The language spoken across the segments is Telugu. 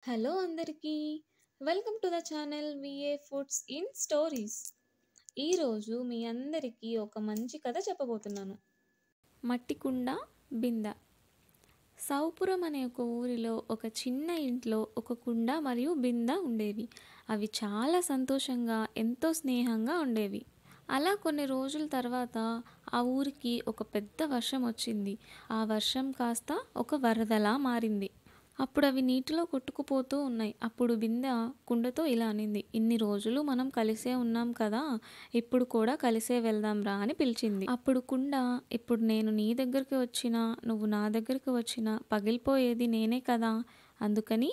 హలో అందరికీ welcome to the channel VA foods in stories. ఈరోజు మీ అందరికీ ఒక మంచి కథ చెప్పబోతున్నాను. మట్టి కుండ బింద. సౌపురం అనే ఒక ఊరిలో ఒక చిన్న ఇంట్లో ఒక కుండ మరియు బింద ఉండేవి. అవి చాలా సంతోషంగా ఎంతో స్నేహంగా ఉండేవి. అలా కొన్ని రోజుల తర్వాత ఆ ఊరికి ఒక పెద్ద వర్షం వచ్చింది. ఆ వర్షం కాస్త ఒక వరదలా మారింది. అప్పుడు అవి నీటిలో కొట్టుకుపోతూ ఉన్నాయి. అప్పుడు బిందె కుండతో ఇలా అనింది, ఇన్ని రోజులు మనం కలిసే ఉన్నాం కదా, ఇప్పుడు కూడా కలిసే వెళ్దాం రా అని పిలిచింది. అప్పుడు కుండ, ఇప్పుడు నేను నీ దగ్గరికి వచ్చినా నువ్వు నా దగ్గరికి వచ్చినా పగిలిపోయేది నేనే కదా, అందుకని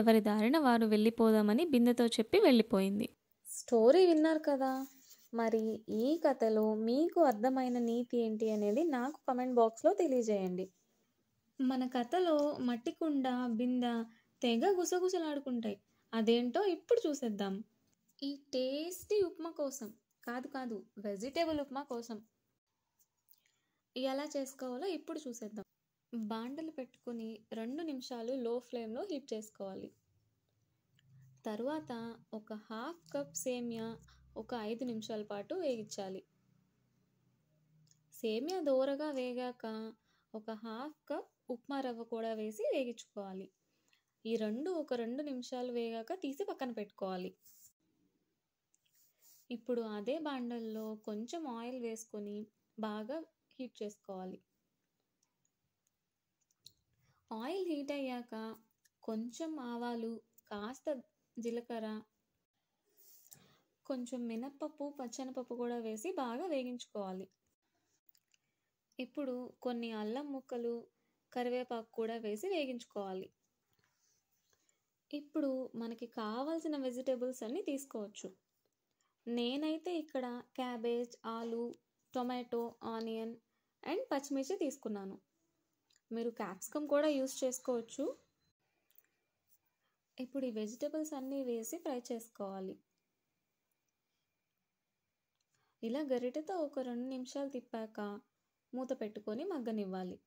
ఎవరి దారిన వారు వెళ్ళిపోదామని బిందెతో చెప్పి వెళ్ళిపోయింది. స్టోరీ విన్నారు కదా, మరి ఈ కథలో మీకు అర్థమైన నీతి ఏంటి అనేది నాకు కమెంట్ బాక్స్లో తెలియజేయండి. మన కథలో మట్టి కుండ బింద తెగ గుసగుసలాడుకుంటాయి. అదేంటో ఇప్పుడు చూసేద్దాం. ఈ టేస్టీ ఉప్మా కోసం కాదు వెజిటేబుల్ ఉప్మా కోసం ఎలా చేసుకోవాలో ఇప్పుడు చూసేద్దాం. బాండలు పెట్టుకుని 2 నిమిషాలు లో ఫ్లేమ్లో హీట్ చేసుకోవాలి. తరువాత ఒక హాఫ్ కప్ సేమియా ఒక 5 నిమిషాల పాటు వేగించాలి. సేమియా దోరగా వేగాక ఒక హాఫ్ కప్ ఉప్మా రవ్వ కూడా వేసి వేగించుకోవాలి. ఈ ఒక 2 నిమిషాలు వేగాక తీసి పక్కన పెట్టుకోవాలి. ఇప్పుడు అదే బాండల్లో కొంచెం ఆయిల్ వేసుకొని బాగా హీట్ చేసుకోవాలి. ఆయిల్ హీట్ అయ్యాక కొంచెం ఆవాలు, కాస్త జీలకర్ర, కొంచెం మినప్పప్పు, పచ్చెనపప్పు కూడా వేసి బాగా వేగించుకోవాలి. ఇప్పుడు కొన్ని అల్లం ముక్కలు, కరివేపాకు కూడా వేసి వేగించుకోవాలి. ఇప్పుడు మనకి కావాల్సిన వెజిటేబుల్స్ అన్నీ తీసుకోవచ్చు. నేనైతే ఇక్కడ క్యాబేజ్, ఆలు, టొమాటో, ఆనియన్ అండ్ పచ్చిమిర్చి తీసుకున్నాను. మీరు క్యాప్సికమ్ కూడా యూస్ చేసుకోవచ్చు. ఇప్పుడు ఈ వెజిటేబుల్స్ అన్నీ వేసి ఫ్రై చేసుకోవాలి. ఇలా గరిటెతో ఒక 2 నిమిషాలు తిప్పాక మూత పెట్టుకొని మగ్గనివ్వాలి.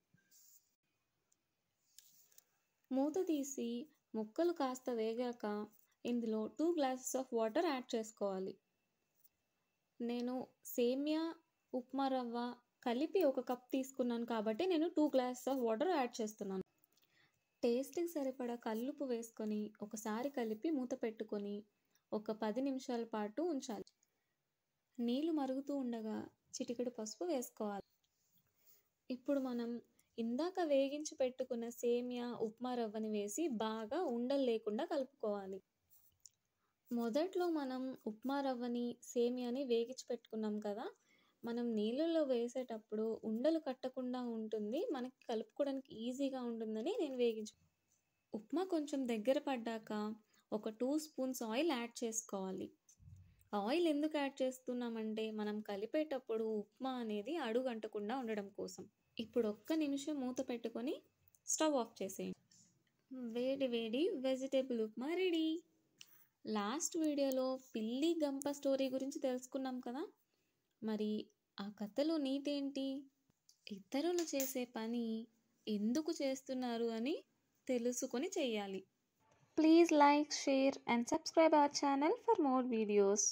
మూత తీసి ముక్కలు కాస్త వేగాక ఇందులో 2 గ్లాసెస్ ఆఫ్ వాటర్ యాడ్ చేసుకోవాలి. నేను సేమియా, ఉప్మా రవ్వ కలిపి ఒక కప్ తీసుకున్నాను కాబట్టి నేను 2 గ్లాసెస్ ఆఫ్ వాటర్ యాడ్ చేస్తున్నాను. టేస్ట్కి సరిపడా కల్లుప్పు వేసుకొని ఒకసారి కలిపి మూత పెట్టుకొని ఒక 10 నిమిషాల పాటు ఉంచాలి. నీళ్లు మరుగుతూ ఉండగా చిటికెడు పసుపు వేసుకోవాలి. ఇప్పుడు మనం ఇందాక వేగించి పెట్టుకున్న సేమియా, ఉప్మా రవ్వని వేసి బాగా ఉండలు లేకుండా కలుపుకోవాలి. మొదట్లో మనం ఉప్మా రవ్వని, సేమియాని వేగించి పెట్టుకున్నాం కదా, మనం నీళ్ళల్లో వేసేటప్పుడు ఉండలు కట్టకుండా ఉంటుంది, మనకి కలుపుకోవడానికి ఈజీగా ఉంటుందని నేను వేగించి. ఉప్మా కొంచెం దగ్గర పడ్డాక ఒక 2 స్పూన్స్ ఆయిల్ యాడ్ చేసుకోవాలి. ఆయిల్ ఎందుకు యాడ్ చేస్తున్నామంటే మనం కలిపేటప్పుడు ఉప్మా అనేది అడుగంటకుండా ఉండడం కోసం. ఇప్పుడు 1 నిమిషం మూత పెట్టుకొని స్టవ్ ఆఫ్ చేసేయండి. వేడి వేడి వెజిటేబుల్ ఉప్మా రెడీ. లాస్ట్ వీడియోలో పిల్లి గంప స్టోరీ గురించి తెలుసుకున్నాం కదా, మరి ఆ కథలో నీతి ఏంటి? ఇతరులు చేసే పని ఎందుకు చేస్తున్నారు అని తెలుసుకొని చెయ్యాలి. Please like, share and subscribe our channel for more videos.